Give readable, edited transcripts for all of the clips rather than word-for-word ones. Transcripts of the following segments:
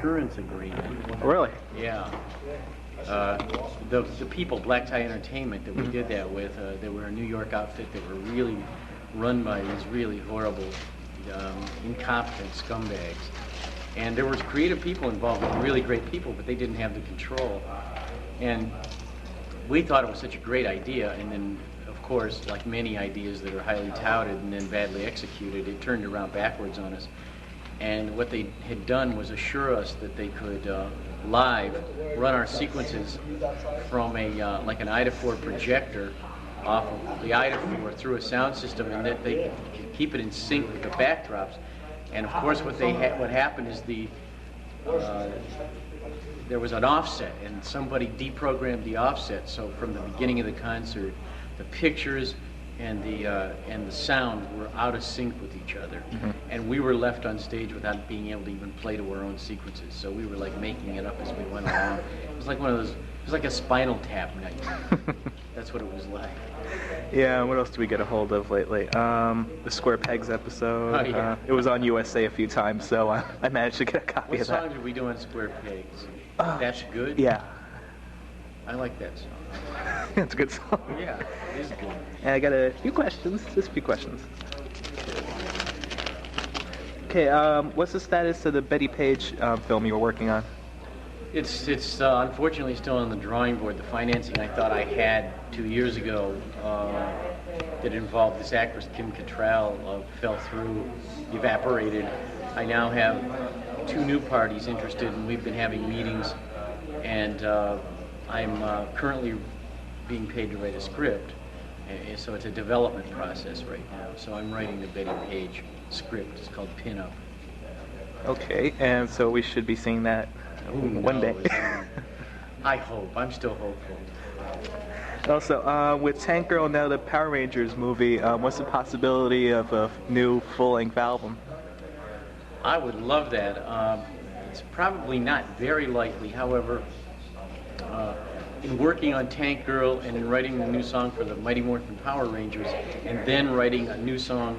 insurance agreement. Really? Yeah. The people, Black Tie Entertainment, that we did that with, they were a New York outfit that were really run by these really horrible, incompetent scumbags. And there was creative people involved, really great people, but they didn't have the control. And we thought it was such a great idea, and then, of course, like many ideas that are highly touted and then badly executed, it turned around backwards on us. And what they had done was assure us that they could live run our sequences from a like an Ida-4 projector off of the Ida-4 through a sound system, and that they could keep it in sync with the backdrops. And of course, what happened is there was an offset, and somebody deprogrammed the offset. So from the beginning of the concert, the pictures and the sound were out of sync with each other, and we were left on stage without being able to even play to our own sequences. So we were like making it up as we went along. It was like one of those. It was like a Spinal Tap night. That's what it was like. Yeah. What else do we get a hold of lately? The Square Pegs episode. Oh, yeah. It was on USA a few times, so I managed to get a copy What of that. song did we do on Square Pegs? That's Good? Yeah. I like that song. It's a good song. Yeah, it is good. And I got a few questions. Just a few questions. Okay. What's the status of the Betty Page film you were working on? It's unfortunately still on the drawing board. The financing I thought I had 2 years ago that involved this actress Kim Cattrall fell through, evaporated. I now have 2 new parties interested, and we've been having meetings, and I'm currently being paid to write a script, so it's a development process right now. So I'm writing the Betty Page script. It's called Pin Up. Okay, and so we should be seeing that one day. I hope. I'm still hopeful. Also, with Tank Girl now the Power Rangers movie, what's the possibility of a new full-length album? I would love that. It's probably not very likely. However, in working on Tank Girl and in writing a new song for the Mighty Morphin Power Rangers, and then writing a new song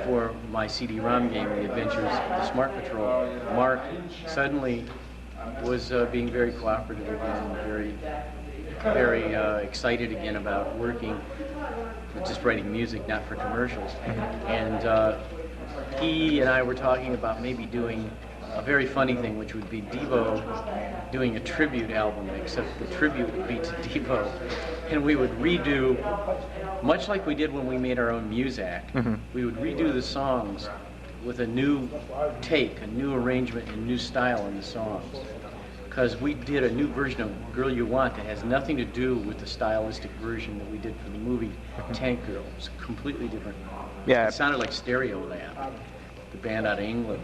for my CD-ROM game, The Adventures of the Smart Patrol, Mark suddenly was being very cooperative again, very excited again about working for just writing music, not for commercials. And he and I were talking about maybe doing a very funny thing, which would be DEVO doing a tribute album, except the tribute would be to DEVO. And we would redo, much like we did when we made our own Muzak, we would redo the songs with a new take, a new arrangement, and new style in the songs. Because we did a new version of Girl You Want that has nothing to do with the stylistic version that we did for the movie Tank Girl. It's completely different. Yeah. It sounded like Stereolab, the band out of England.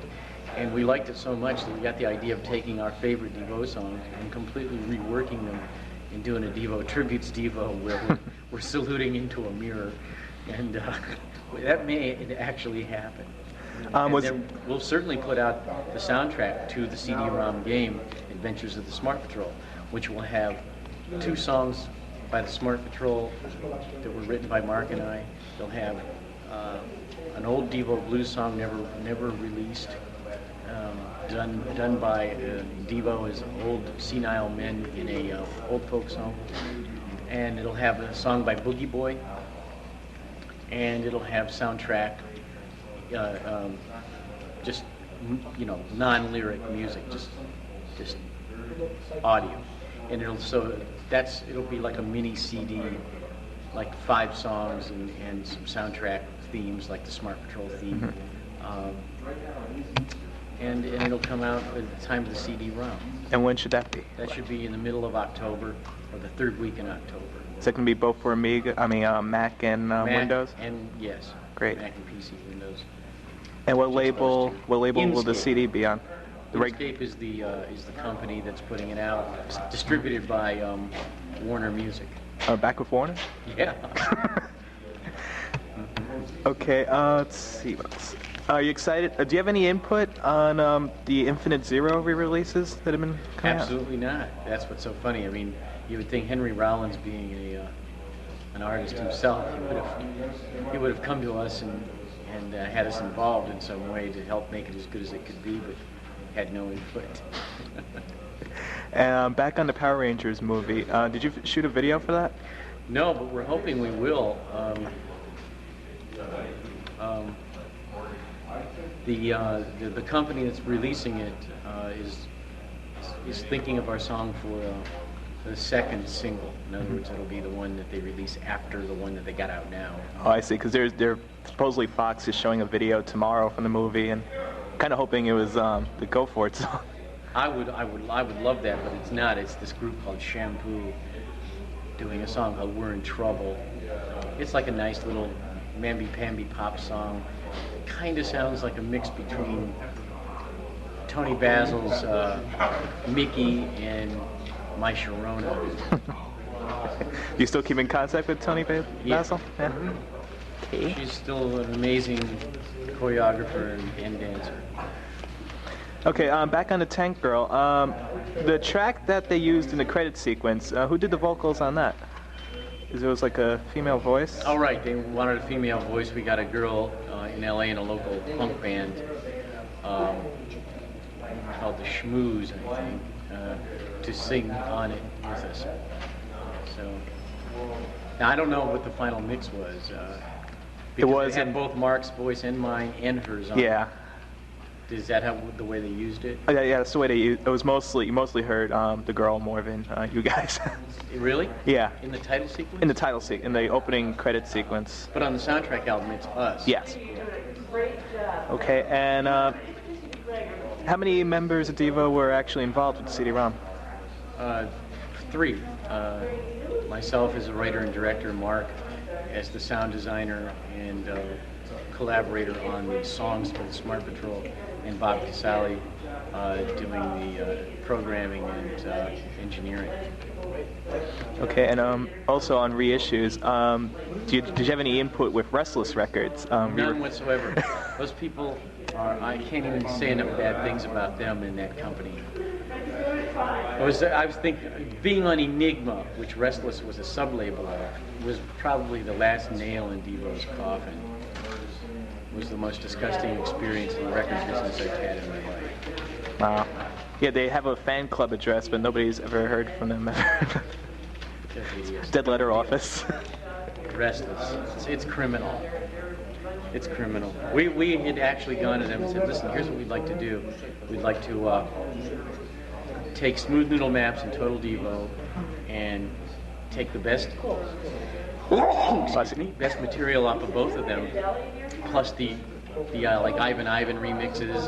And we liked it so much that we got the idea of taking our favorite DEVO songs and completely reworking them and doing a DEVO Tributes DEVO where we're saluting into a mirror. And that may actually happen. And then we'll certainly put out the soundtrack to the CD-ROM game, Adventures of the Smart Patrol, which will have 2 songs by the Smart Patrol that were written by Mark and I. They'll have an old DEVO blues song never released, done by DEVO as old senile men in a old folk song, and it'll have a song by Boogie Boy, and it'll have soundtrack, just non-lyric music, just audio, and it'll be like a mini CD, like 5 songs and some soundtrack themes like the Smart Patrol theme. And it'll come out at the time of the CD-ROM. And when should that be? That should be in the middle of October, or the 3rd week in October. So it can be both for Mac and Windows? And yes. Great. Mac and PC, Windows. And what label will the Inkscape. CD be on? Inkscape is the company that's putting it out. It's distributed by Warner Music. Back with Warner? Yeah. Okay, let's see what else. Are you excited? Do you have any input on the Infinite Zero re-releases that have been coming Absolutely not. That's what's so funny. I mean, you would think Henry Rollins, being an artist himself, he would have come to us and had us involved in some way to help make it as good as it could be. But had no input. Back on the Power Rangers movie, did you shoot a video for that? No, but we're hoping we will. The company that's releasing it is thinking of our song for the second single. In other words, it'll be the one that they release after the one that they got out now. Oh, I see. Because they're supposedly Fox is showing a video tomorrow from the movie, and kind of hoping it was the Go For It song. I would love that, but it's not. It's this group called Shampoo doing a song called "We're in Trouble." It's like a nice little mamby-pamby pop song. Kind of sounds like a mix between Tony Basil's Mickey and My Sharona. You still keep in contact with Tony Basil? Yeah. Okay. She's still an amazing choreographer and dancer. Okay, back on the Tank Girl. The track that they used in the credit sequence, who did the vocals on that? It was like a female voice? Oh, right. They wanted a female voice. We got a girl in LA in a local punk band called the Schmooze, I think, to sing on it with us. So, now I don't know what the final mix was. Because it had both Mark's voice and mine and hers on it. Yeah. Is that the way they used it? Oh, yeah, that's the way they used it. It was mostly, you mostly heard the girl more than you guys. Really? Yeah. In the title sequence? In the title in the opening credit sequence. But on the soundtrack album, it's us. Yes. Okay, and how many members of Devo were actually involved with the CD-ROM? 3. Myself as a writer and director, Mark as the sound designer and collaborator on the songs for the Smart Patrol, and Bob Casale doing the programming and engineering. Okay, and also on reissues, did you have any input with Restless Records? None whatsoever. Those people I can't even say enough bad things about them in that company. I was thinking, being on Enigma, which Restless was a sub-label of, was probably the last nail in Devo's coffin. It was the most disgusting experience in the record business I've had in my life. Wow. Yeah, they have a fan club address, but nobody's ever heard from them ever. Dead letter office. Restless. It's criminal. It's criminal. We had actually gone to them and said, listen, here's what we'd like to do. We'd like to take Smooth Noodle Maps and Total Devo and take the best best material off of both of them, plus the like Ivan remixes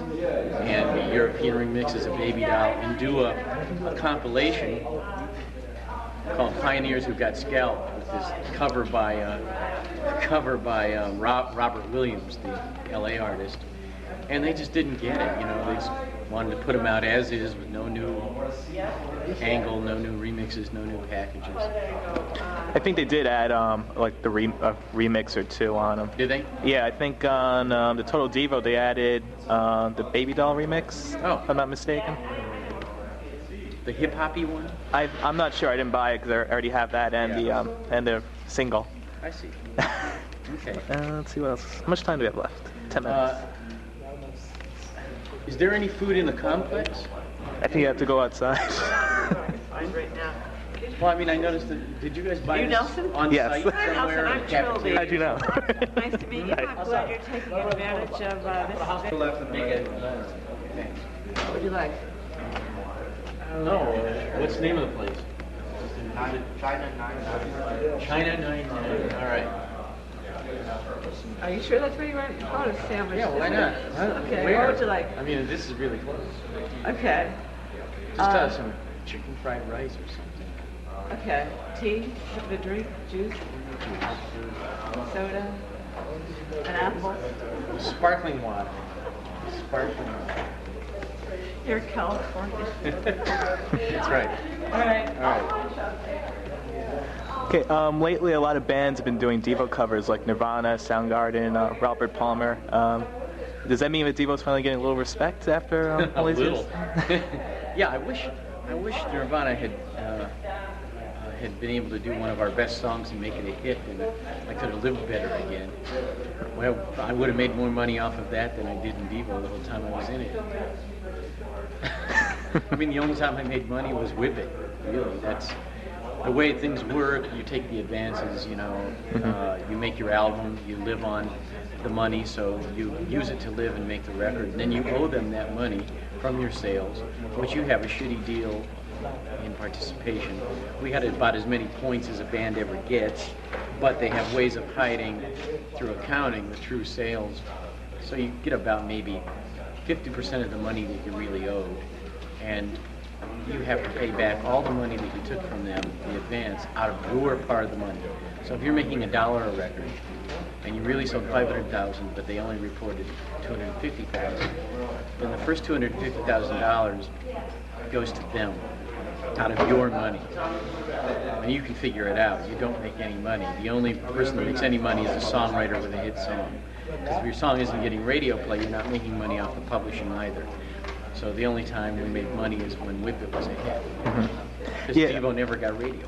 and the European remixes of Baby Doll, and do a compilation called Pioneers Who Got Scalped, with this cover by Robert Williams, the LA artist. And they just didn't get it, you know. They just wanted to put them out as is, with no new angle, no new remixes, no new packages. I think they did add like the remix or two on them. Did they? Yeah, I think on the Total Devo they added the Baby Doll remix. Oh, if I'm not mistaken. The hip hoppy one? I'm not sure. I didn't buy it because I already have that and the single. I see. Okay. Let's see what else. How much time do we have left? 10 minutes. Is there any food in the complex? I think you have to go outside. Find right now. Well, I mean, I noticed that. Did you guys buy this Nelson? on Yes. site Hi, somewhere? Nelson. I'm Trilby. I do know. Nice to meet you. I'm glad you're taking advantage of this. What would you like? I don't know. What's the name of the place? China 99. China 99. All right. Are you sure that's where you want? You call it a sandwich. Yeah, why not? Okay, Where? what would you like? I mean, this is really close. Okay. Just some chicken fried rice or something. Okay. Tea, something to drink, juice, soda, an apple. Sparkling water. Sparkling water. You're California. That's right. All right. All right. Okay, lately a lot of bands have been doing Devo covers like Nirvana, Soundgarden, Robert Palmer. Does that mean that Devo's finally getting a little respect after all these years? Yeah, I wish Nirvana had been able to do one of our best songs and make it a hit, and I could have lived better again. Well, I would have made more money off of that than I did in Devo the whole time I was in it. I mean, the only time I made money was with it. Really, that's the way things work. You take the advances. You make your album. You live on the money, so you use it to live and make the record. And then you owe them that money from your sales, which you have a shitty deal in participation. We had about as many points as a band ever gets, but they have ways of hiding through accounting the true sales. So you get about maybe 50% of the money that you really owed, and you have to pay back all the money that you took from them, the advance, out of your part of the money. So if you're making $1 a record, and you really sold 500,000, but they only reported 250,000, then the first $250,000 goes to them, out of your money. And you can figure it out. You don't make any money. The only person that makes any money is a songwriter with a hit song. Because if your song isn't getting radio play, you're not making money off the publishing either. So the only time we made money is when Whip It was a hit. Because DEVO never got radio.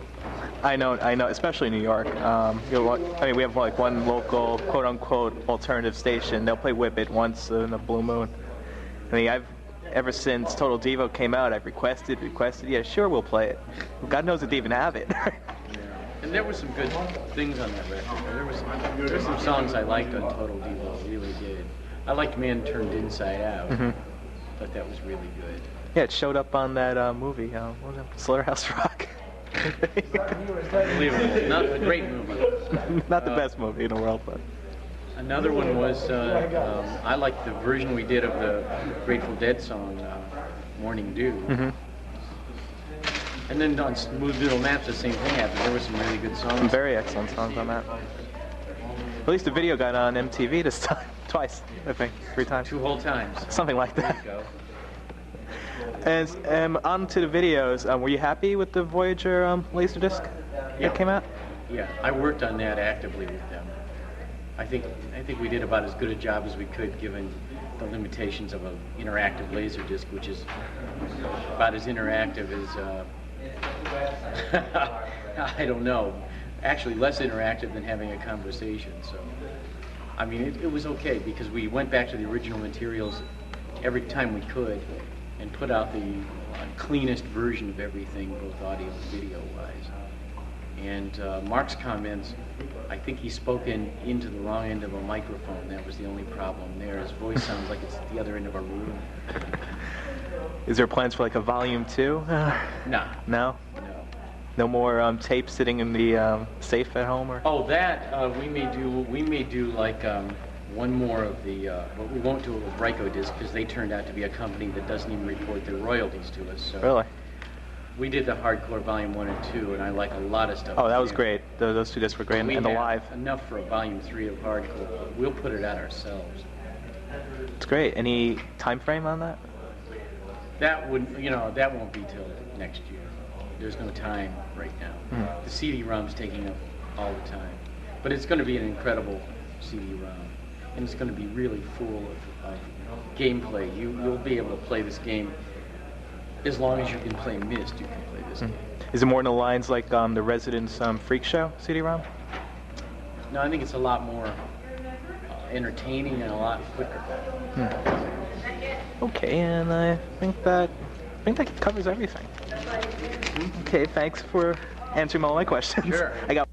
I know, especially in New York. We have like one local, quote-unquote, alternative station. They'll play Whip It once in a blue moon. I mean, ever since Total DEVO came out, I've requested, yeah, sure, we'll play it. God knows if they even have it. Yeah. And there were some good things on that record. There were some songs I liked on Total DEVO, I really did. I liked Man Turned Inside Out. Thought that was really good. Yeah, it showed up on that movie, what was it, Slaughterhouse Rock. Unbelievable. Not a great movie. Not the best movie in the world, but... Another one was, I liked the version we did of the Grateful Dead song, Morning Dew. And then on Smooth Little Maps, the same thing happened. There were some really good songs. Some very excellent songs on that. At least the video got on MTV this time. Twice, I think. 3 times. 2 whole times. Something like that. There you go. And on to the videos. Were you happy with the Voyager Laserdisc that came out? Yeah, I worked on that actively with them. I think we did about as good a job as we could, given the limitations of an interactive Laserdisc, which is about as interactive as I don't know. Actually, less interactive than having a conversation. So, I mean, it was okay because we went back to the original materials every time we could and put out the cleanest version of everything, both audio and video-wise. And Mark's comments, I think he spoke into the wrong end of a microphone. That was the only problem there. His voice sounds like it's at the other end of a room. Is there plans for like a volume 2? Nah. No? No. No more tapes sitting in the safe at home? Or? Oh, that we may do like one more of the, but we won't do it with Rykodisc because they turned out to be a company that doesn't even report their royalties to us. So really? We did the Hardcore Volume 1 and 2, and I like a lot of stuff. Oh, that was great. Those 2 discs were great, and the live. Enough for a Volume 3 of Hardcore, but we'll put it out ourselves. It's great. Any time frame on that? That won't be till next year. There's no time right now. The CD-ROM's taking up all the time. But it's going to be an incredible CD-ROM. And it's going to be really full of gameplay. You'll be able to play this game as long as you can play Myst. You can play this game. Is it more in the lines like the Residence Freak Show CD-ROM? No, I think it's a lot more entertaining and a lot quicker. Okay, and I think that covers everything. Okay, thanks for answering all my questions. Sure. I got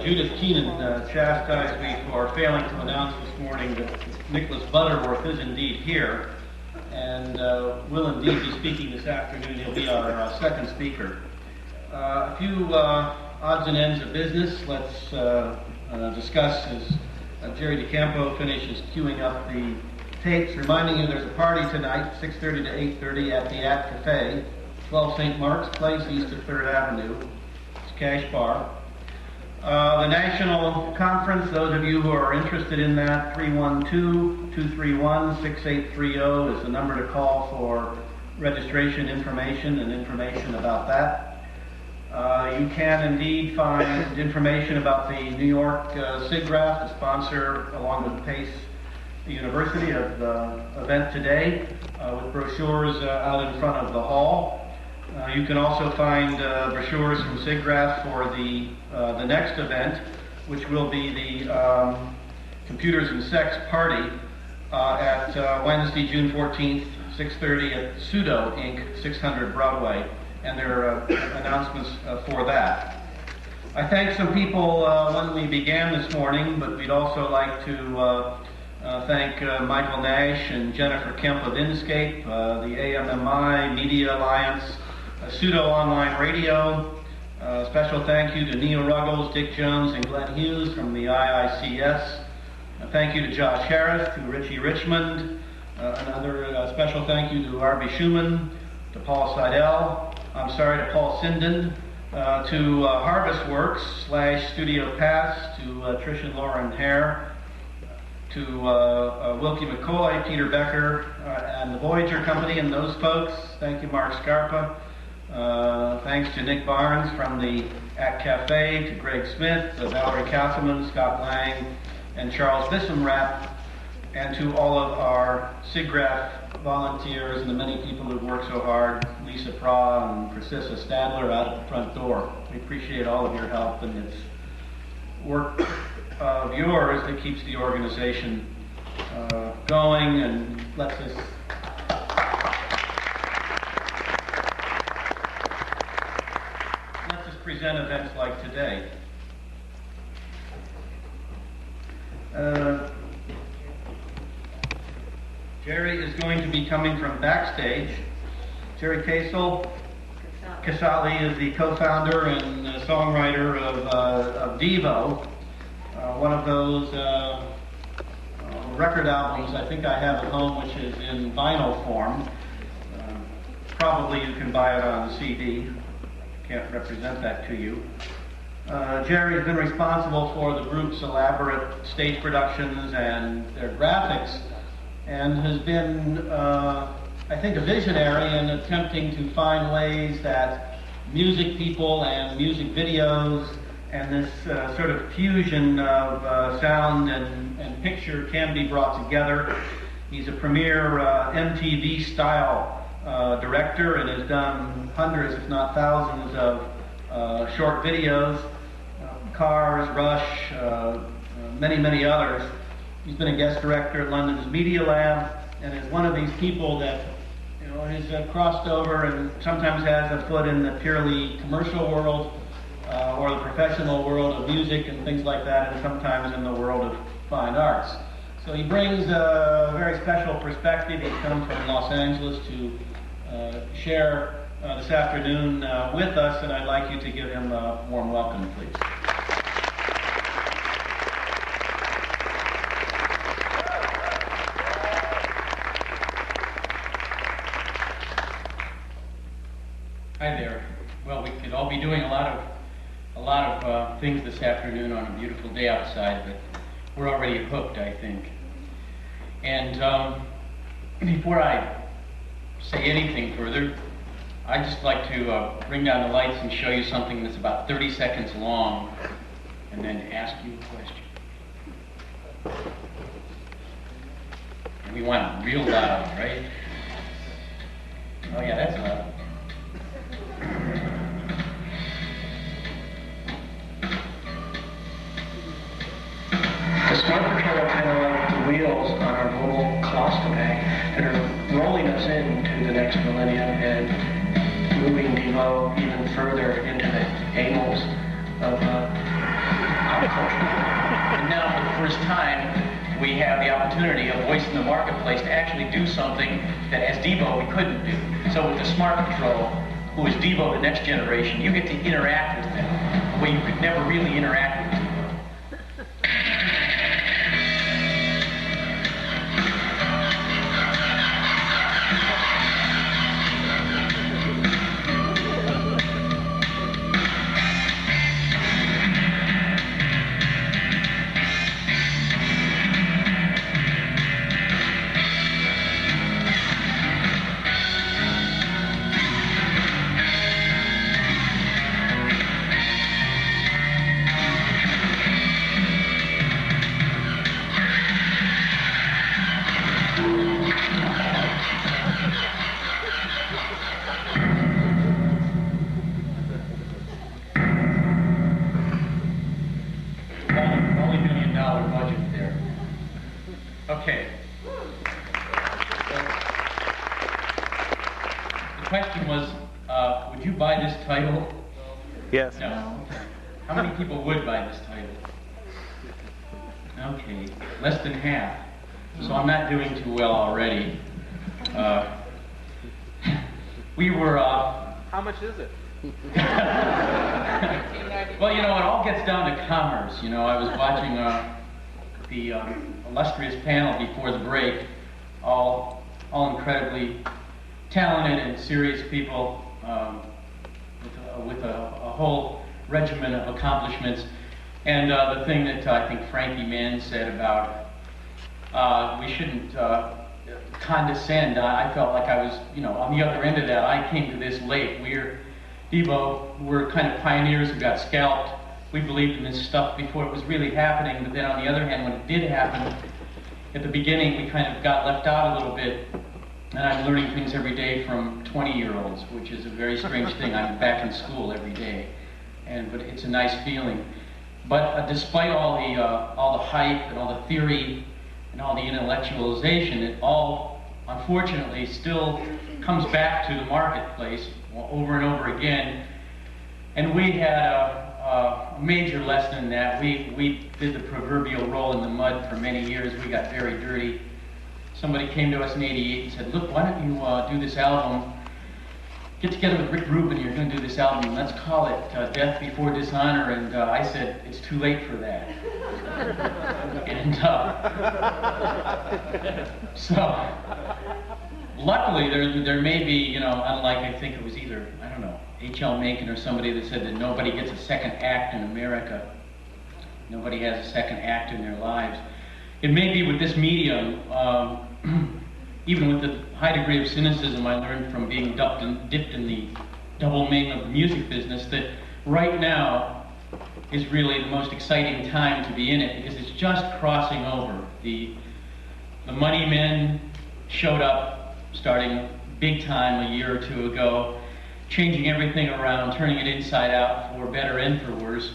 Judith Keenan chastised me for failing to announce this morning that Nicholas Butterworth is indeed here and will indeed be speaking this afternoon. He'll be our second speaker. A few odds and ends of business. Let's discuss as Jerry DeCampo finishes queuing up the tapes. Reminding you there's a party tonight, 6:30 to 8:30 at the Cafe, 12 St. Mark's Place, east of 3rd Avenue. It's a cash bar. The national conference, those of you who are interested in that, 312-231-6830 is the number to call for registration information and information about that. You can indeed find information about the New York SIGGRAPH, the sponsor, along with Pace University, of the event today, with brochures out in front of the hall. You can also find brochures from SIGGRAPH for the next event, which will be the Computers and Sex Party at Wednesday, June 14th, 6:30 at Pseudo Inc., 600 Broadway, and there are announcements for that. I thanked some people when we began this morning, but we'd also like to thank Michael Nash and Jennifer Kemp of Inscape, the AMMI Media Alliance, Pseudo Online Radio. Special thank you to Neil Ruggles, Dick Jones, and Glenn Hughes from the IICS. Thank you to Josh Harris, to Richie Richmond. Another special thank you to R.B. Schumann, to Paul Seidel, to Paul Sinden, to Harvest Works / Studio Pass, to Trish and Lauren Hare, to Wilkie McCoy, Peter Becker, and the Voyager Company and those folks. Thank you, Mark Scarpa. Thanks to Nick Barnes from the Act Cafe, to Greg Smith, to Valerie Castleman, Scott Lang, and Charles Bissamrap, and to all of our SIGGRAPH volunteers and the many people who've worked so hard, Lisa Pra and Priscilla Stadler out at the front door. We appreciate all of your help, and it's work of yours that keeps the organization going and lets us present events like today. Jerry is going to be coming from backstage. Jerry Casale is the co-founder and songwriter of DEVO, one of those record albums I think I have at home, which is in vinyl form. Probably you can buy it on CD. Can't represent that to you. Jerry's been responsible for the group's elaborate stage productions and their graphics, and has been, I think, a visionary in attempting to find ways that music people and music videos and this sort of fusion of sound and picture can be brought together. He's a premier MTV-style director and has done hundreds, if not thousands, of short videos, Cars, Rush, many, many others. He's been a guest director at London's Media Lab, and is one of these people that has crossed over and sometimes has a foot in the purely commercial world or the professional world of music and things like that, and sometimes in the world of fine arts. So he brings a very special perspective. He's come from Los Angeles to share this afternoon with us, and I'd like you to give him a warm welcome, please. Hi there. Well, we could all be doing a lot of things this afternoon on a beautiful day outside, but we're already hooked, I think. And before I say anything further, I'd just like to bring down the lights and show you something that's about 30 seconds long, and then ask you a question. And we want it real loud, right? Oh yeah, that's loud. The Smart Patrol are kind of like the wheels on our little colostomy that are rolling us into the next millennium and moving DEVO even further into the annals of pop culture. And now, for the first time, we have the opportunity of voicing the marketplace to actually do something that as DEVO we couldn't do. So with the Smart Patrol, who is DEVO the next generation, you get to interact with them the way you could never really interact with DEVO. Okay. The question was, would you buy this title? Yes. No. How many people would buy this title? Okay, less than half. So I'm not doing too well already. We were... How much is it? Well, you know, it all gets down to commerce. You know, I was watching the illustrious panel before the break, all incredibly talented and serious people with a whole regimen of accomplishments. And the thing that I think Frankie Mann said about we shouldn't condescend, I felt like I was, you know, on the other end of that. I came to this late. DEVO, we're kind of pioneers who got scalped. We believed in this stuff before it was really happening, but then on the other hand, when it did happen, at the beginning we kind of got left out a little bit, and I'm learning things every day from 20-year-olds, which is a very strange thing. I'm back in school every day, but it's a nice feeling. But despite all the hype and all the theory and all the intellectualization, it all, unfortunately, still comes back to the marketplace over and over again. And we had a major lesson in that. We did the proverbial roll in the mud for many years. We got very dirty. Somebody came to us in '88 and said, look, why don't you do this album? Get together with Rick Rubin, you're going to do this album. Let's call it Death Before Dishonor. And I said, it's too late for that. And so, luckily, there may be, you know, unlike I think it was either, I don't know, H.L. Mencken or somebody that said that nobody gets a second act in America. Nobody has a second act in their lives. It may be with this medium, even with the high degree of cynicism I learned from being dipped in the double main of the music business, that right now is really the most exciting time to be in it, because it's just crossing over. The money men showed up starting big time a year or two ago, changing everything around, turning it inside out for better and for worse.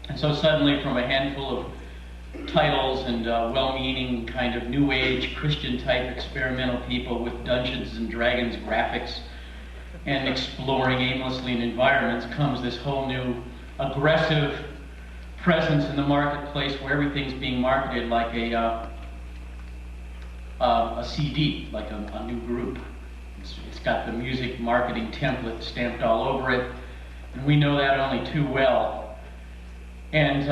And so suddenly, from a handful of titles and well-meaning kind of new age Christian type experimental people with Dungeons and Dragons graphics and exploring aimlessly in environments, comes this whole new aggressive presence in the marketplace where everything's being marketed like a CD, like a new group. It's got the music marketing template stamped all over it, and we know that only too well. And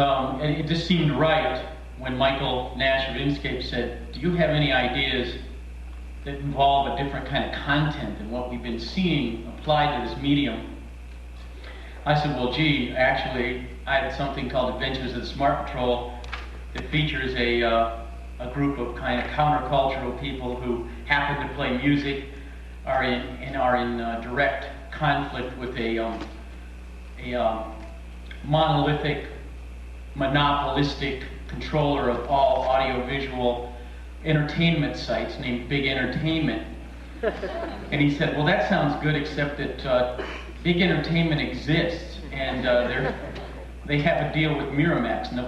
it just seemed right when Michael Nash of Inkscape said, do you have any ideas that involve a different kind of content than what we've been seeing applied to this medium? I said, well, gee, actually, I had something called Adventures of the Smart Patrol that features a group of kind of countercultural people who happen to play music, are in direct conflict with a monolithic, monopolistic controller of all audiovisual entertainment sites named Big Entertainment. And he said, well, that sounds good, except that Big Entertainment exists, and they have a deal with Miramax, and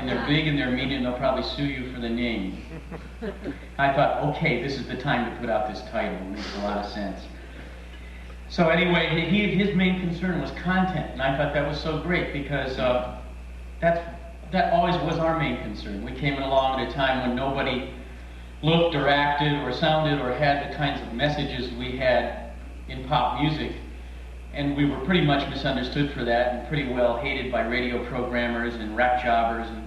they're big and they're mean, and they'll probably sue you for the name. I thought, okay, this is the time to put out this title. It makes a lot of sense. So anyway, his main concern was content, and I thought that was so great, because that always was our main concern. We came along at a time when nobody looked or acted or sounded or had the kinds of messages we had in pop music, and we were pretty much misunderstood for that, and pretty well hated by radio programmers and rap jobbers and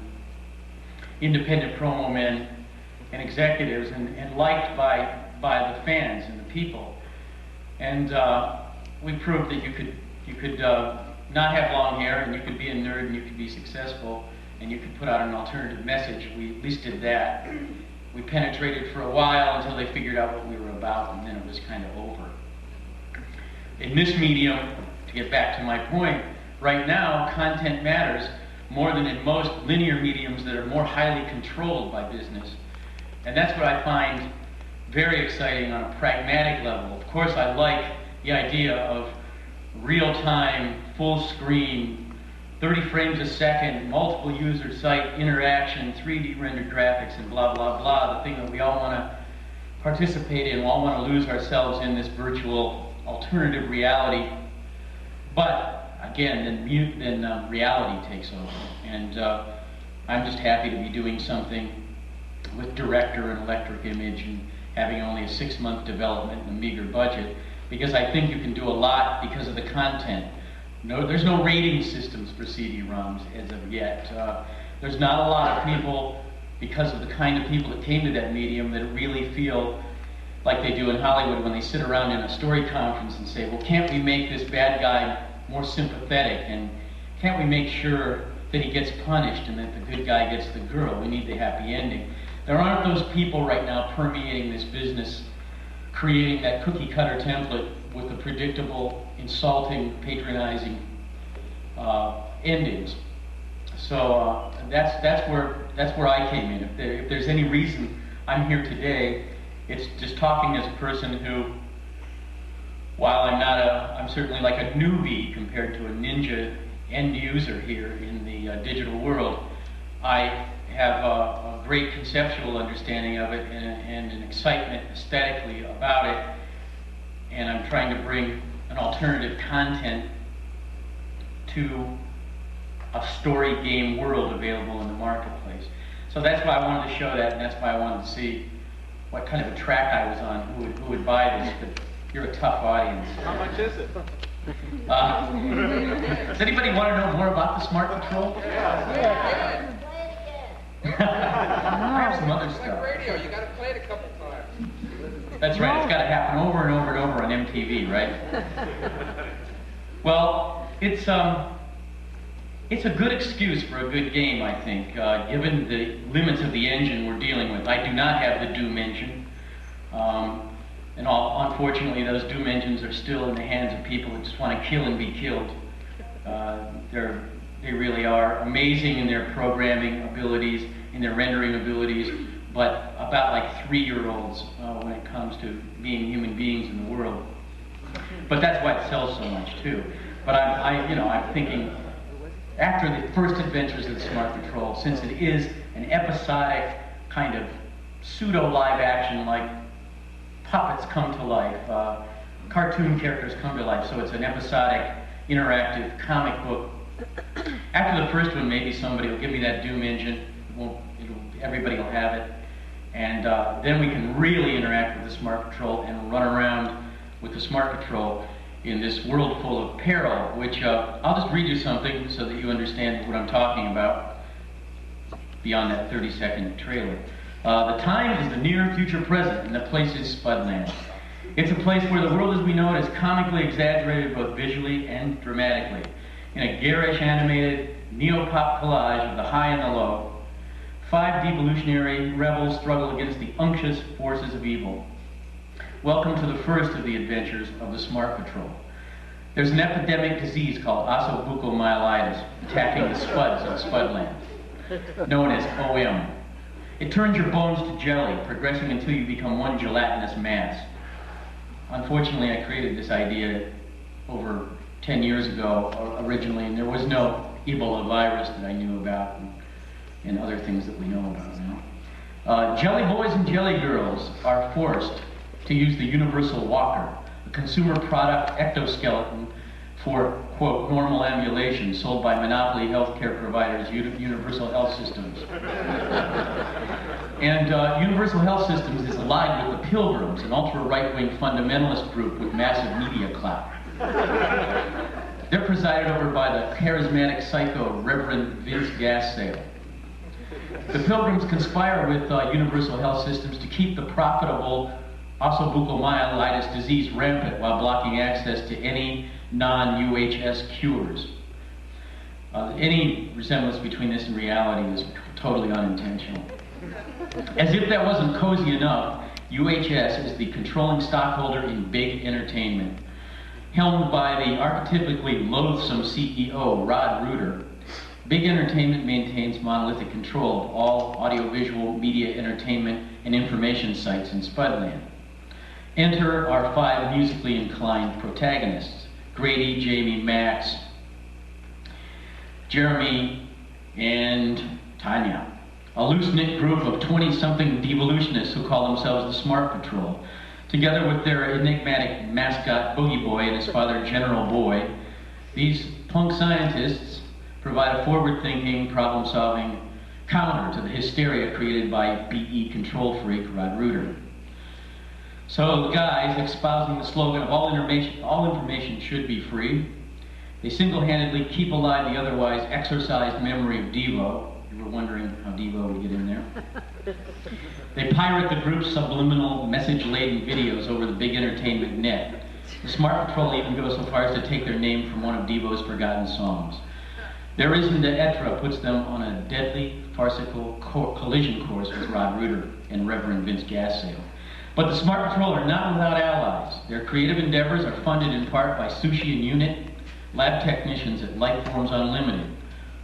independent promo men and executives, and liked by the fans and the people. And we proved that you could not have long hair, and you could be a nerd, and you could be successful, and you could put out an alternative message. We at least did that. We penetrated for a while until they figured out what we were about, and then it was kind of over. In this medium, to get back to my point, right now, content matters more than in most linear mediums that are more highly controlled by business. And that's what I find very exciting on a pragmatic level. Of course, I like the idea of real-time, full-screen 30 frames a second, multiple user site interaction, 3D rendered graphics, and blah, blah, blah, the thing that we all want to participate in, we all want to lose ourselves in this virtual alternative reality. But again, then reality takes over. And I'm just happy to be doing something with Director and Electric Image and having only a 6-month development and a meager budget, because I think you can do a lot because of the content. No, there's no rating systems for CD-ROMs as of yet. There's not a lot of people, because of the kind of people that came to that medium, that really feel like they do in Hollywood when they sit around in a story conference and say, well, can't we make this bad guy more sympathetic, and can't we make sure that he gets punished and that the good guy gets the girl? We need the happy ending. There aren't those people right now permeating this business, creating that cookie-cutter template with the predictable, insulting, patronizing endings. So that's where I came in. If there's any reason I'm here today, it's just talking as a person who, while I'm certainly like a newbie compared to a ninja end user here in the digital world, I have a great conceptual understanding of it and an excitement aesthetically about it, and I'm trying to bring an alternative content to a story game world available in the marketplace. So that's why I wanted to show that, and that's why I wanted to see what kind of a track I was on, who would buy this. But you're a tough audience. How much is it? Does anybody want to know more about the Smart Control? Yeah. I have some other It's stuff. like radio, you got to play it a couple times. That's right, it's got to happen over and over and over on MTV, right? Well, it's a good excuse for a good game, I think, given the limits of the engine we're dealing with. I do not have the Doom engine. Unfortunately, those Doom engines are still in the hands of people that just want to kill and be killed. They really are amazing in their programming abilities, in their rendering abilities, but about like 3-year-olds when it comes to being human beings in the world. But that's why it sells so much too. But I'm thinking, after the first adventures of the Smart Control, since it is an episodic kind of pseudo live action, like puppets come to life, cartoon characters come to life, so it's an episodic, interactive comic book. After the first one, maybe somebody will give me that Doom engine. Everybody will have it. And then we can really interact with the Smart Control and run around with the Smart Control in this world full of peril, which I'll just read you something so that you understand what I'm talking about beyond that 30-second trailer. The time is the near future present, and the place is Spudland. It's a place where the world as we know it is comically exaggerated both visually and dramatically. In a garish animated neo-pop collage of the high and the low, 5 devolutionary rebels struggle against the unctuous forces of evil. Welcome to the first of the adventures of the Smart Patrol. There's an epidemic disease called ossobucomyelitis attacking the spuds of Spudland, known as OM. It turns your bones to jelly, progressing until you become one gelatinous mass. Unfortunately, I created this idea over 10 years ago originally, and there was no Ebola virus that I knew about and other things that we know about now. Jelly boys and jelly girls are forced to use the universal walker, a consumer product ectoskeleton for, quote, normal ambulation sold by monopoly healthcare providers, Universal Health Systems. And Universal Health Systems is allied with the Pilgrims, an ultra-right-wing fundamentalist group with massive media clout. They're presided over by the charismatic psycho Reverend Vince Gassale. The Pilgrims conspire with Universal Health Systems to keep the profitable ossobucomyelitis disease rampant while blocking access to any non-UHS cures. Any resemblance between this and reality is totally unintentional. As if that wasn't cozy enough, UHS is the controlling stockholder in big entertainment. Helmed by the archetypically loathsome CEO, Rod Reuter, Big Entertainment maintains monolithic control of all audiovisual media entertainment and information sites in Spudland. Enter our 5 musically inclined protagonists, Grady, Jamie, Max. Jeremy, and Tanya. A loose-knit group of 20-something devolutionists who call themselves the Smart Patrol, together with their enigmatic mascot Boogie Boy and his father General Boy. These punk scientists provide a forward-thinking, problem-solving counter to the hysteria created by BE control freak Rod Reuter. So the guys, espousing the slogan of all information should be free, they single-handedly keep alive the otherwise exorcised memory of DEVO. You were wondering how DEVO would get in there. They pirate the group's subliminal, message-laden videos over the big entertainment net. The Smart Patrol even goes so far as to take their name from one of DEVO's forgotten songs. Their reason d'etre puts them on a deadly, farcical collision course with Rod Reuter and Reverend Vince Gassale. But the Smart Patrol are not without allies. Their creative endeavors are funded in part by Sushi and Unit, lab technicians at Lifeforms Unlimited,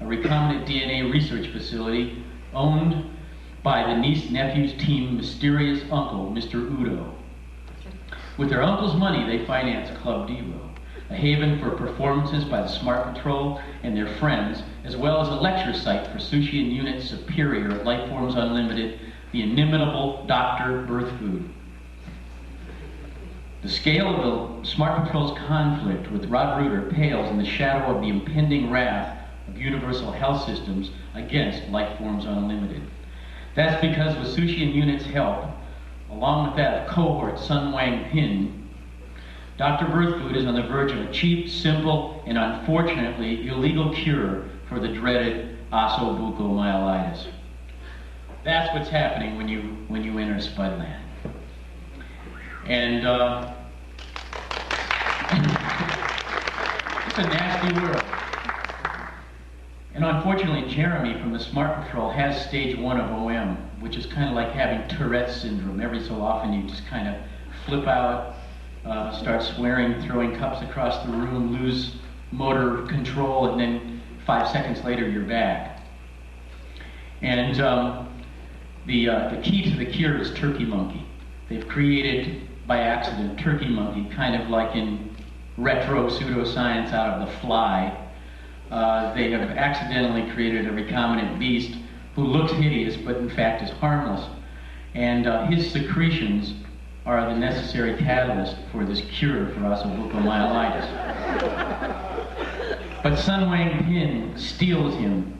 a recombinant DNA research facility owned by the niece-nephew's team mysterious uncle, Mr. Udo. With their uncle's money, they finance Club DEVO, a haven for performances by the Smart Patrol and their friends, as well as a lecture site for Sushi and Unit's superior at Lifeforms Unlimited, the inimitable Dr. Birthfood. The scale of the Smart Patrol's conflict with Rod Reuter pales in the shadow of the impending wrath of Universal Health Systems against Lifeforms Unlimited. That's because with Sushi and Unit's help, along with that of cohort Sun Wang Pin, Dr. Birthfood is on the verge of a cheap, simple, and unfortunately illegal cure for the dreaded osteobucomyelitis. That's what's happening when you enter Spudland. And it's a nasty world. And unfortunately, Jeremy from the Smart Patrol has stage 1 of OM, which is kind of like having Tourette's syndrome. Every so often you just kind of flip out, start swearing, throwing cups across the room, lose motor control, and then 5 seconds later you're back. And the key to the cure is Turkey Monkey. They've created, by accident, Turkey Monkey, kind of like in retro pseudoscience out of The Fly. They have accidentally created a recombinant beast who looks hideous, but in fact is harmless. And his secretions are the necessary catalyst for this cure for osteobucomyelitis. But Sun Wang Pin steals him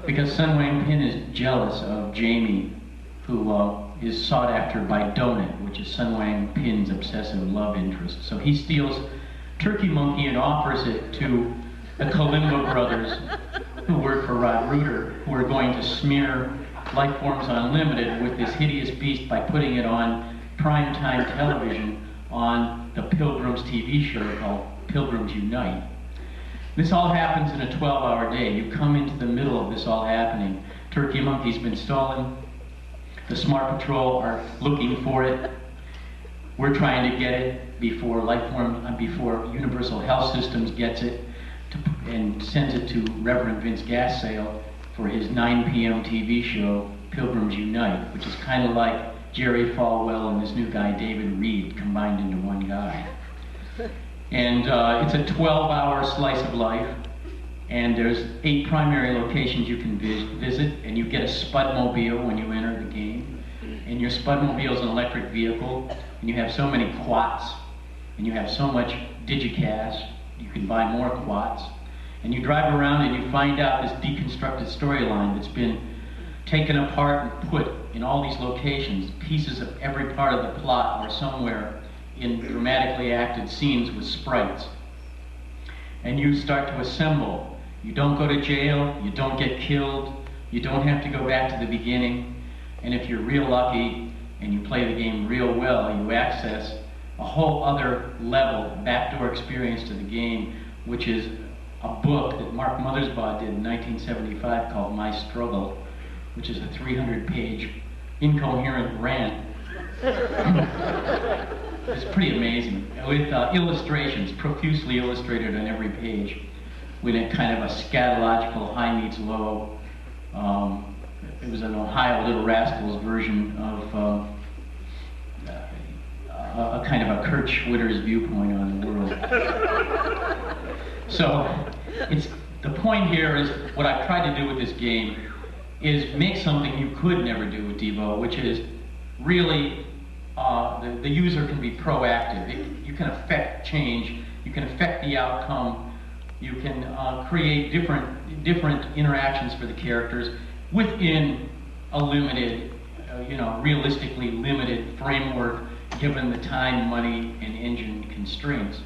because Sun Wang Pin is jealous of Jamie, who is sought after by Donut, which is Sun Wang Pin's obsessive love interest. So he steals Turkey Monkey and offers it to the Kalimba brothers, who work for Rod Reuter, who are going to smear Lifeforms Unlimited with this hideous beast by putting it on primetime television on the Pilgrims TV show called Pilgrims Unite. This all happens in a 12-hour day. You come into the middle of this all happening. Turkey Monkey's been stolen. The Smart Patrol are looking for it. We're trying to get it before before Universal Health Systems gets it and sends it to Reverend Vince Gassale for his 9 p.m. TV show, Pilgrims Unite, which is kind of like Jerry Falwell and this new guy, David Reed, combined into one guy. And it's a 12-hour slice of life, and there's 8 primary locations you can visit, and you get a Spudmobile when you enter the game. And your Spudmobile is an electric vehicle, and you have so many quats, and you have so much digicast, you can buy more quats. And you drive around and you find out this deconstructed storyline that's been taken apart and put in all these locations. Pieces of every part of the plot are somewhere in dramatically acted scenes with sprites. And you start to assemble. You don't go to jail, you don't get killed, you don't have to go back to the beginning. And if you're real lucky and you play the game real well, you access a whole other level, backdoor experience to the game, which is a book that Mark Mothersbaugh did in 1975 called My Struggle, which is a 300-page incoherent rant. It's pretty amazing, with illustrations, profusely illustrated on every page, with a kind of a scatological high meets low. It was an Ohio Little Rascals version of a kind of a Kurt Schwitter's viewpoint on the world. So the point here is, what I've tried to do with this game is make something you could never do with DEVO, which is really the user can be proactive. You can affect change, you can affect the outcome, you can create different interactions for the characters within a limited, realistically limited framework, given the time, money, and engine constraints.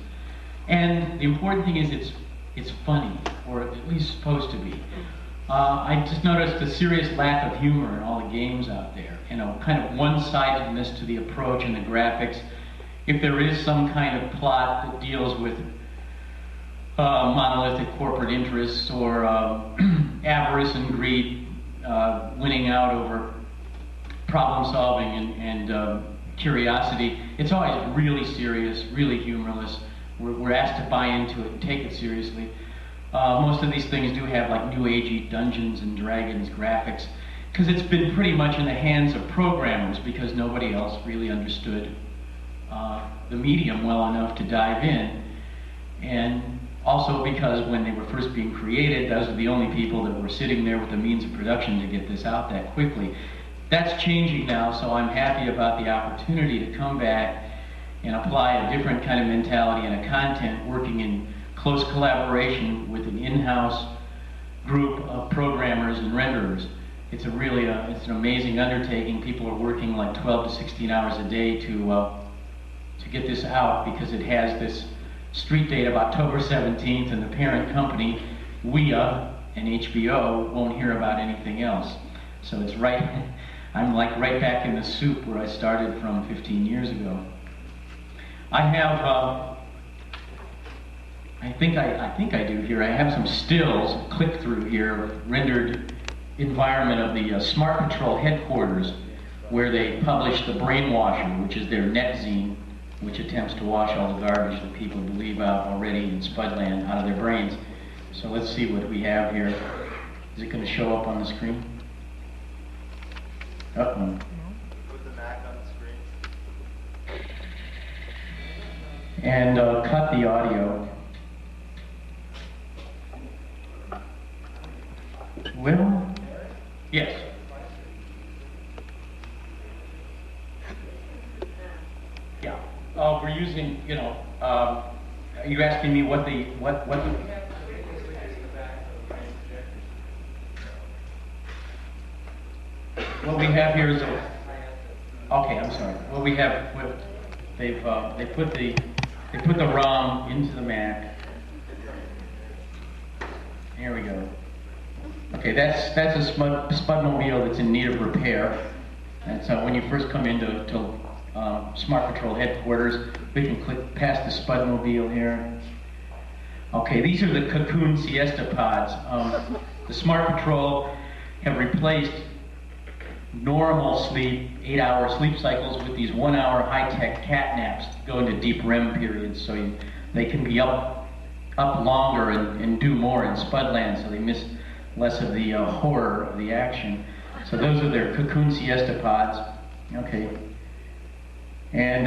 And the important thing is it's funny, or at least supposed to be. I just noticed a serious lack of humor in all the games out there. Kind of one-sidedness to the approach and the graphics. If there is some kind of plot that deals with monolithic corporate interests or avarice and greed winning out over problem solving and curiosity, it's always really serious, really humorless. We're asked to buy into it and take it seriously. Most of these things do have like New Agey Dungeons and Dragons graphics, because it's been pretty much in the hands of programmers because nobody else really understood the medium well enough to dive in. And also because when they were first being created, those were the only people that were sitting there with the means of production to get this out that quickly. That's changing now, so I'm happy about the opportunity to come back and apply a different kind of mentality and a content, working in close collaboration with an in-house group of programmers and renderers. It's it's an amazing undertaking. People are working like 12 to 16 hours a day to get this out, because it has this street date of October 17th, and the parent company, WEA and HBO, won't hear about anything else. So it's I'm like right back in the soup where I started from 15 years ago. I have, I think I do here. I have some stills, click through here, rendered environment of the Smart Patrol headquarters, where they publish the Brainwasher, which is their net zine, which attempts to wash all the garbage that people believe out already in Spudland out of their brains. So let's see what we have here. Is it going to show up on the screen? Uh-oh. Put the Mac on the screen. And cut the audio. Well, yes. Yeah. We're using, are you asking me what the. What we have here is okay, I'm sorry. What we have, they put the ROM into the Mac. Here we go. Okay, that's a Spudmobile that's in need of repair. And so when you first come into Smart Patrol headquarters, we can click past the Spudmobile here. Okay, these are the Cocoon Siesta pods. The Smart Patrol have replaced normal sleep, 8-hour sleep cycles with these 1-hour high-tech cat naps that go into deep REM periods, so they can be up longer and do more in Spudland, so they miss less of the horror of the action. So those are their Cocoon Siesta pods. Okay. And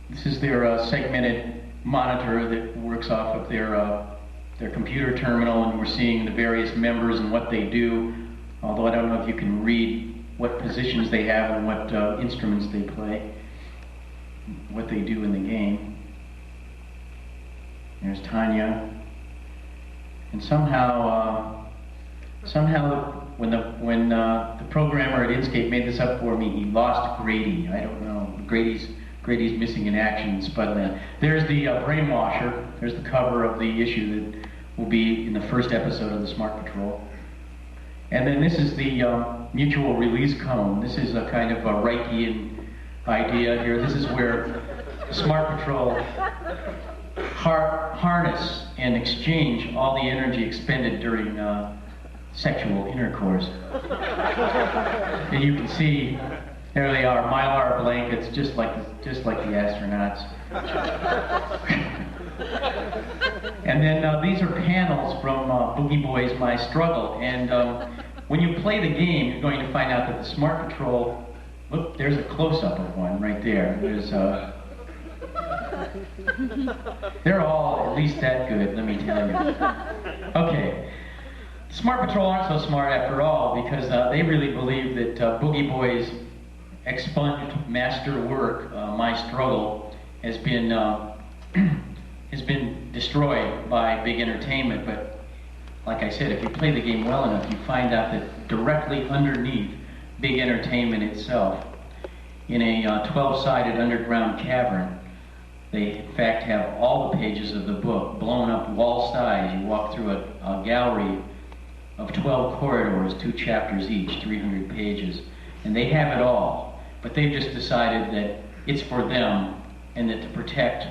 this is their segmented monitor that works off of their computer terminal, and we're seeing the various members and what they do, although I don't know if you can read what positions they have and what instruments they play, what they do in the game. There's Tanya. And somehow when the programmer at Inkscape made this up for me, he lost Grady. I don't know. Grady's missing in action in Spudland. There's the Brainwasher. There's the cover of the issue that will be in the first episode of the Smart Patrol. And then this is the mutual release cone. This is a kind of a Reichian idea here. This is where the Smart Patrol harness and exchange all the energy expended during sexual intercourse. And you can see, there they are, Mylar blankets, just like the astronauts. And then these are panels from Boogie Boys My Struggle. And when you play the game, you're going to find out that the Smart Patrol, look, there's a close-up of one right there. There's They're all at least that good, let me tell you. Okay. Smart Patrol aren't so smart after all because they really believe that Boogie Boy's expunged master work, My Struggle, has been destroyed by big entertainment. But like I said, if you play the game well enough, you find out that directly underneath big entertainment itself, in a 12-sided underground cavern, they in fact have all the pages of the book blown up wall size. You walk through a gallery of 12 corridors, 2 chapters each, 300 pages, and they have it all. But they've just decided that it's for them, and that to protect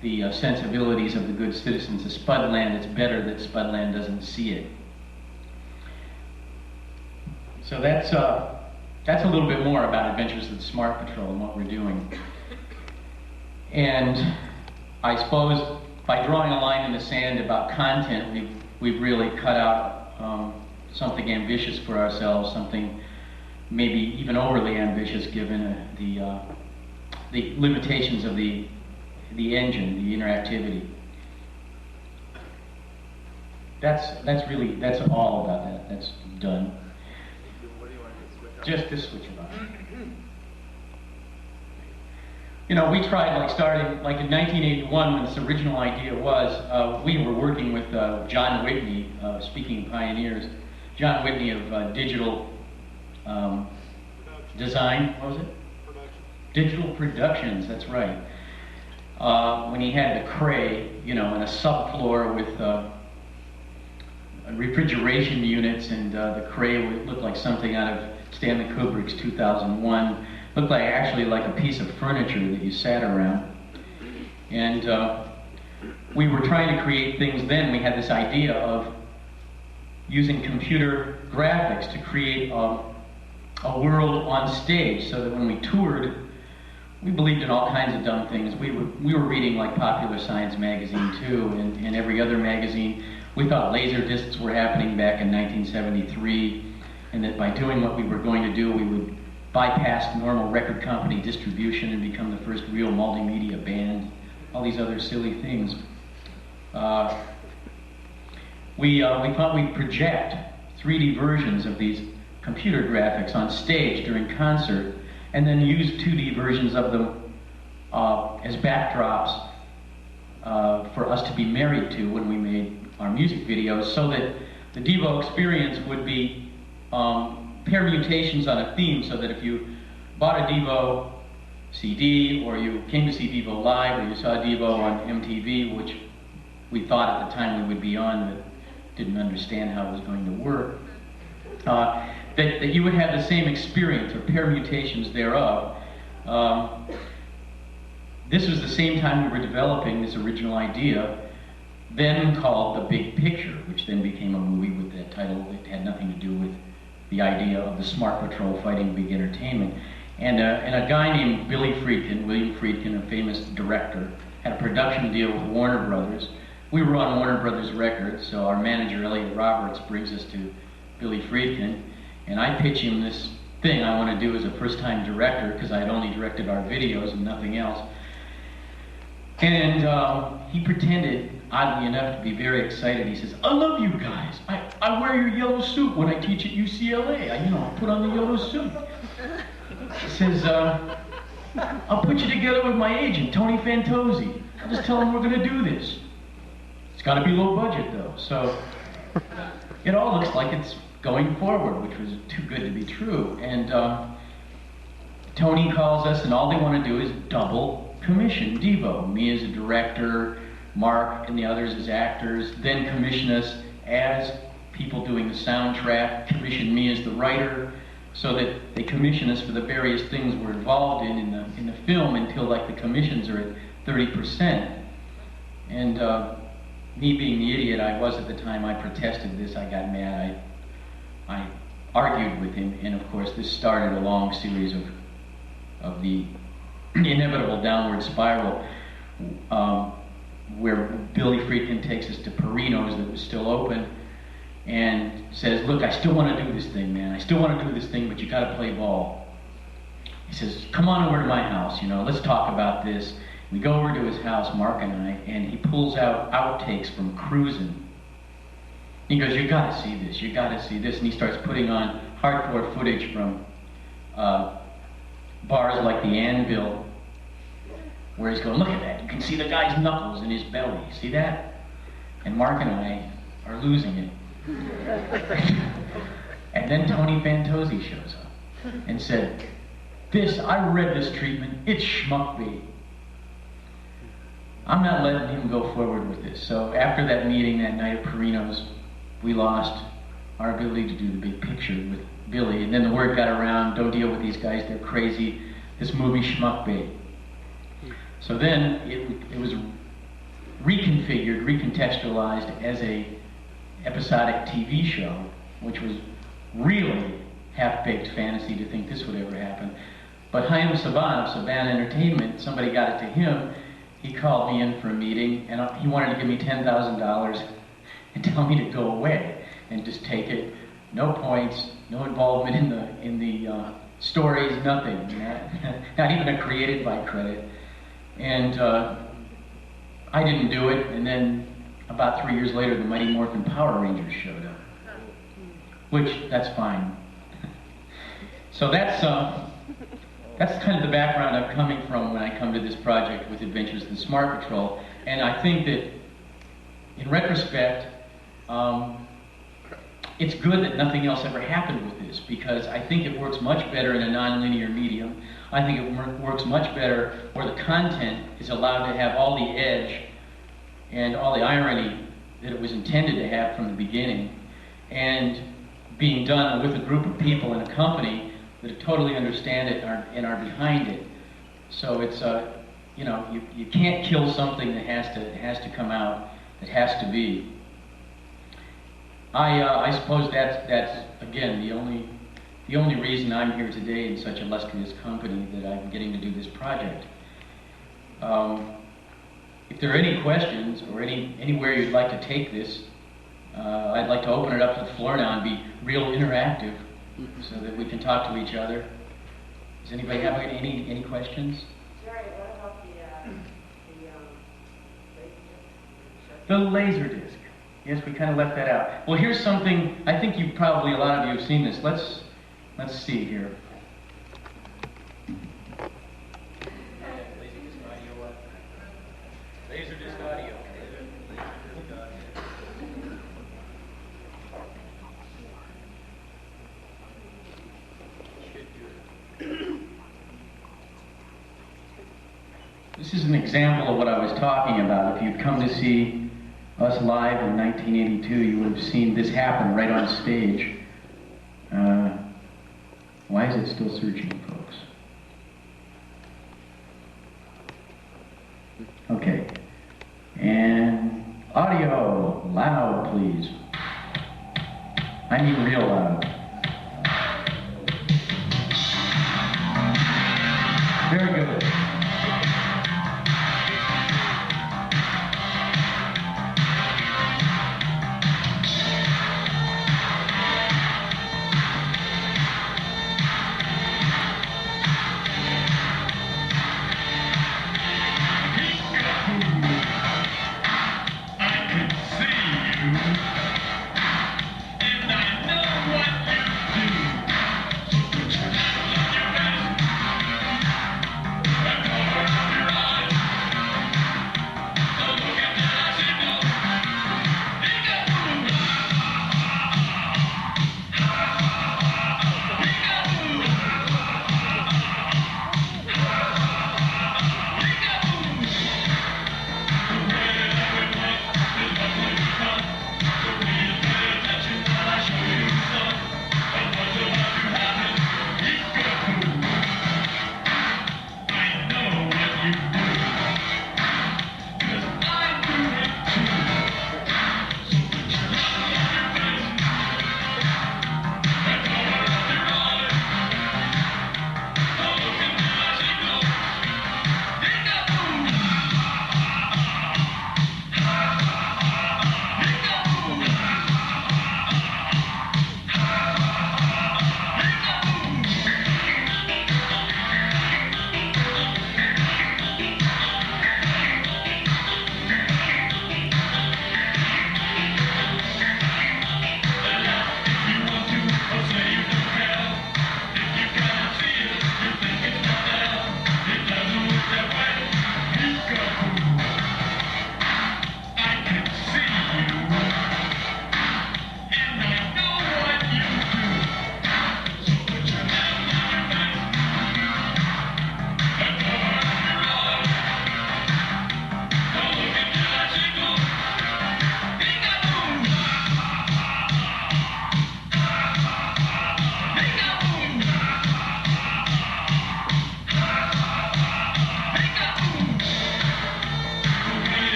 the sensibilities of the good citizens of Spudland, it's better that Spudland doesn't see it. So that's a little bit more about Adventures of the Smart Patrol and what we're doing. And I suppose by drawing a line in the sand about content, we've really cut out something ambitious for ourselves, something maybe even overly ambitious given the limitations of the engine, the interactivity. That's all about that. That's done. What do you want to switch on? Just this switch about. You know, we tried starting in 1981 when this original idea was, we were working with John Whitney, speaking of pioneers, John Whitney of digital design, what was it? Digital Productions, that's right. When he had the Cray, in a subfloor with refrigeration units, and the Cray would look like something out of Stanley Kubrick's 2001. Looked actually like a piece of furniture that you sat around. And we were trying to create things then. We had this idea of using computer graphics to create a world on stage, so that when we toured, we believed in all kinds of dumb things. We were reading Popular Science magazine too, and every other magazine. We thought laser discs were happening back in 1973, and that by doing what we were going to do, we would bypass normal record company distribution and become the first real multimedia band. All these other silly things. We thought we'd project 3D versions of these computer graphics on stage during concert, and then use 2D versions of them as backdrops for us to be married to when we made our music videos, so that the Devo experience would be permutations on a theme, so that if you bought a Devo CD, or you came to see Devo live, or you saw Devo on MTV, which we thought at the time we would be on, but didn't understand how it was going to work, that you would have the same experience, or permutations thereof. This was the same time we were developing this original idea, then called The Big Picture, which then became a movie with that title. It had nothing to do with the idea of the Smart Patrol fighting big entertainment. And a guy named Billy Friedkin, William Friedkin, a famous director, had a production deal with Warner Brothers. We were on Warner Brothers Records, so our manager, Elliot Roberts, brings us to Billy Friedkin, and I pitch him this thing I want to do as a first-time director, because I had only directed our videos and nothing else. And he pretended, oddly enough, to be very excited. He says, "I love you guys. I wear your yellow suit when I teach at UCLA. I put on the yellow suit." He says, "I'll put you together with my agent, Tony Fantozzi. I'll just tell him we're going to do this. It's got to be low budget, though." So it all looks like it's going forward, which was too good to be true. And Tony calls us, and all they want to do is double commission Devo. Me as a director, Mark and the others as actors, then commission us as people doing the soundtrack, commission me as the writer, so that they commission us for the various things we're involved in the film, until the commissions are at 30%. And me being the idiot I was at the time, I protested this, I got mad, I argued with him, and of course this started a long series of the inevitable downward spiral, where Billy Friedkin takes us to Perino's that was still open, and says, "Look, I still want to do this thing, man. I still want to do this thing, but you got to play ball." He says, "Come on over to my house, let's talk about this." We go over to his house, Mark and I, and he pulls out outtakes from Cruisin'. He goes, "You gotta see this, you gotta see this." And he starts putting on hardcore footage from bars like the Anvil, where he's going, "Look at that, you can see the guy's knuckles in his belly, see that?" And Mark and I are losing it. And then Tony Fantozzi shows up and said, I read this treatment, it's schmuckbait. I'm not letting him go forward with this. So after that meeting that night at Perino's, we lost our ability to do the big picture with Billy. And then the word got around, don't deal with these guys, they're crazy. This movie schmuckbait. So then it was reconfigured, recontextualized as a episodic TV show, which was really half-baked fantasy to think this would ever happen. But Chaim Saban of Saban Entertainment, somebody got it to him. He called me in for a meeting, and he wanted to give me $10,000 and tell me to go away and just take it. No points, no involvement in the stories, nothing. Not even a created by credit. And I didn't do it, and then about 3 years later, the Mighty Morphin Power Rangers showed up. Which, that's fine. So that's kind of the background I'm coming from when I come to this project with Adventures in Smart Patrol. And I think that, in retrospect, it's good that nothing else ever happened with this, because I think it works much better in a non-linear medium. I think it works much better where the content is allowed to have all the edge and all the irony that it was intended to have from the beginning, and being done with a group of people in a company that totally understand it and are behind it. So it's you can't kill something that has to come out, that has to be. I suppose that's again the only reason I'm here today in such illustrious company, that I'm getting to do this project. If there are any questions or anywhere you'd like to take this, I'd like to open it up to the floor now and be real interactive, so that we can talk to each other. Does anybody have any questions? Jerry, what about The laser disc. Yes, we kind of left that out. Well, here's something. I think a lot of you have seen this. Let's see here. Laser disc audio. This is an example of what I was talking about. If you'd come to see us live in 1982, you would have seen this happen right on stage. Why is it still searching, folks? Okay. And audio, loud, please. I mean real loud. Very good. I can see you, and I know what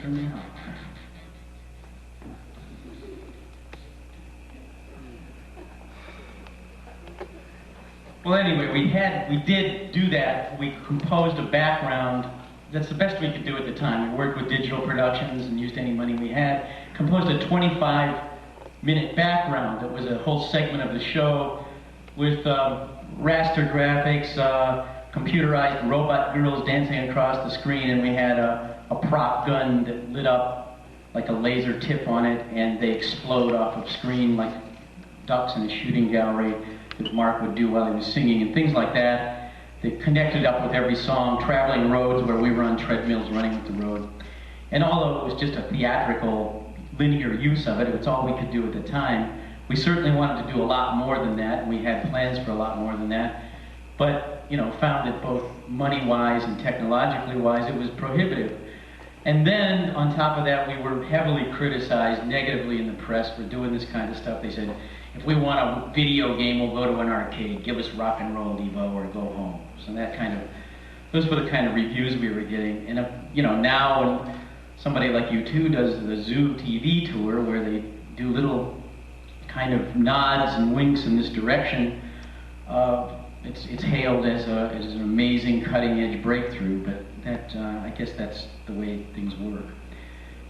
turn down. Well, anyway, we did do that. We composed a background. That's the best we could do at the time. We worked with digital productions and used any money we had. Composed a 25-minute background that was a whole segment of the show with raster graphics, computerized robot girls dancing across the screen, and we had a prop gun that lit up like a laser tip on it, and they explode off of screen like ducks in a shooting gallery that Mark would do while he was singing, and things like that. They connected up with every song, traveling roads where we were on treadmills running up the road. And although it was just a theatrical, linear use of it, it's all we could do at the time, we certainly wanted to do a lot more than that, and we had plans for a lot more than that. But, you know, found that both money-wise and technologically-wise, it was prohibitive. And then, on top of that, we were heavily criticized negatively in the press for doing this kind of stuff. They said, if we want a video game, we'll go to an arcade. Give us rock and roll, Devo, or go home. So that kind of, those were the kind of reviews we were getting. And, you know, now when somebody like U2 does the Zoo TV tour, where they do little kind of nods and winks in this direction, it's hailed as an amazing cutting-edge breakthrough, but that, I guess that's the way things work.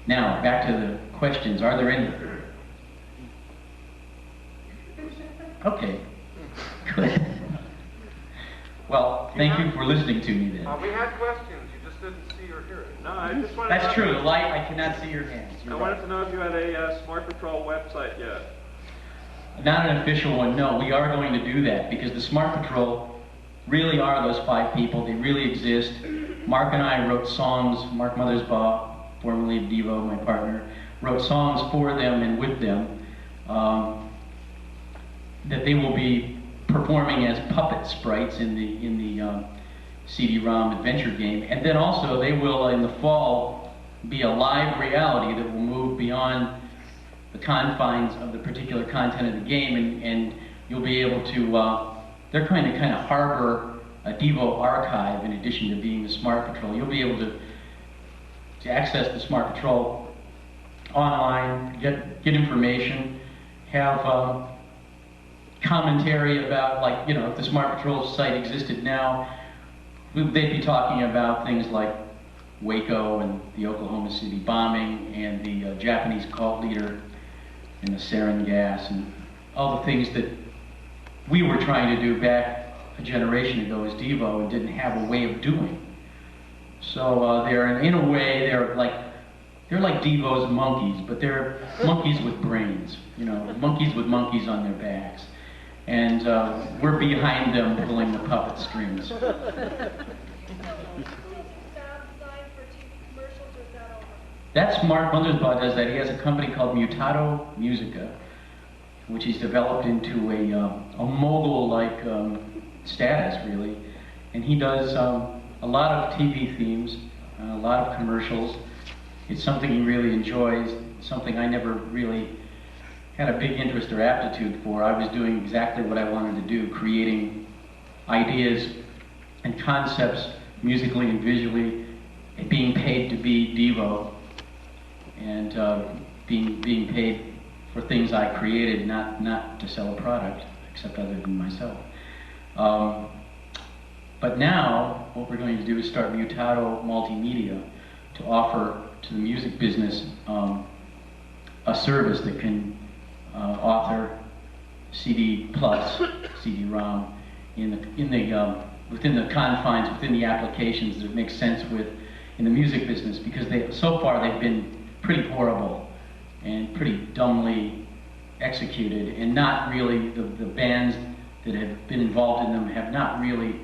Now, back to the questions. Are there any? Okay, good. Well, thank you for listening to me then. We had questions, you just didn't see or hear it. No, I just wanted That's to true, the light, I cannot see your hands. I wanted to know if you had a Smart Patrol website yet. Not an official one, no. We are going to do that because the Smart Patrol really are those 5 people. They really exist. Mark and I wrote songs. Mark Mothersbaugh, formerly of DEVO, my partner, wrote songs for them and with them that they will be performing as puppet sprites in the CD-ROM adventure game. And then also they will, in the fall, be a live reality that will move beyond the confines of the particular content of the game, and you'll be able to, they're going to kind of harbor a DEVO archive in addition to being the Smart Patrol. You'll be able to access the Smart Patrol online, get information, have commentary about, like, you know, if the Smart Patrol site existed now, they'd be talking about things like Waco and the Oklahoma City bombing and the Japanese cult leader and the sarin gas and all the things that we were trying to do back a generation ago as DEVO and didn't have a way of doing. So they're, in a way, they're like DEVO's monkeys, but they're monkeys with brains, you know, monkeys with monkeys on their backs. And we're behind them pulling the puppet strings. That's Mark Mothersbaugh does that. He has a company called Mutato Musica, which he's developed into a mogul-like status, really. And he does a lot of TV themes, a lot of commercials. It's something he really enjoys, something I never really had a big interest or aptitude for. I was doing exactly what I wanted to do, creating ideas and concepts musically and visually, and being paid to be DEVO, and being paid for things I created, not to sell a product, except other than myself. But now, what we're going to do is start Mutato Multimedia to offer to the music business a service that can author CD plus, CD-ROM within the confines, within the applications that make sense with in the music business, because so far they've been pretty horrible and pretty dumbly executed, and not really, the bands that have been involved in them have not really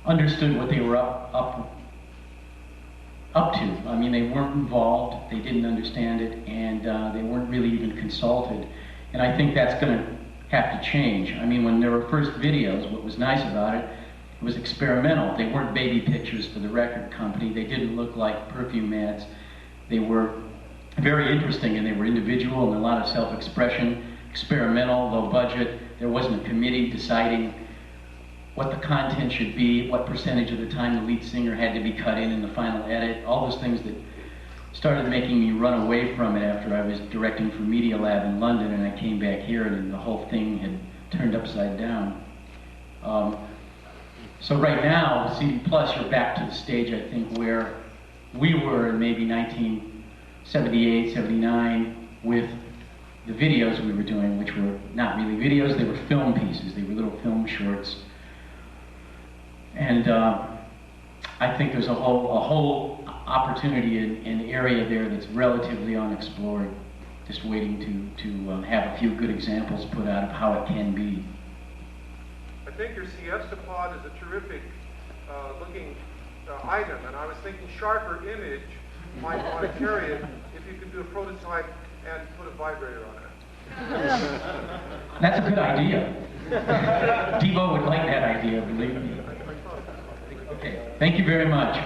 understood what they were up to. I mean, they weren't involved, they didn't understand it, and they weren't really even consulted. And I think that's going to have to change. I mean, when there were first videos, what was nice about it, it was experimental. They weren't baby pictures for the record company. They didn't look like perfume ads. They were very interesting, and they were individual and a lot of self-expression, experimental, low budget. There wasn't a committee deciding what the content should be, what percentage of the time the lead singer had to be cut in the final edit, all those things that started making me run away from it after I was directing for Media Lab in London, and I came back here and the whole thing had turned upside down. So right now, CD Plus, you're back to the stage, I think, where we were in maybe 1978, 79, with the videos we were doing, which were not really videos, they were film pieces. They were little film shorts. And I think there's a whole opportunity in area there that's relatively unexplored, just waiting to have a few good examples put out of how it can be. I think your siesta pod is a terrific looking item, and I was thinking sharper image might want to carry it if you could do a prototype and put a vibrator on it. That's a good idea. DEVO would like that idea, believe me. Okay, thank you very much.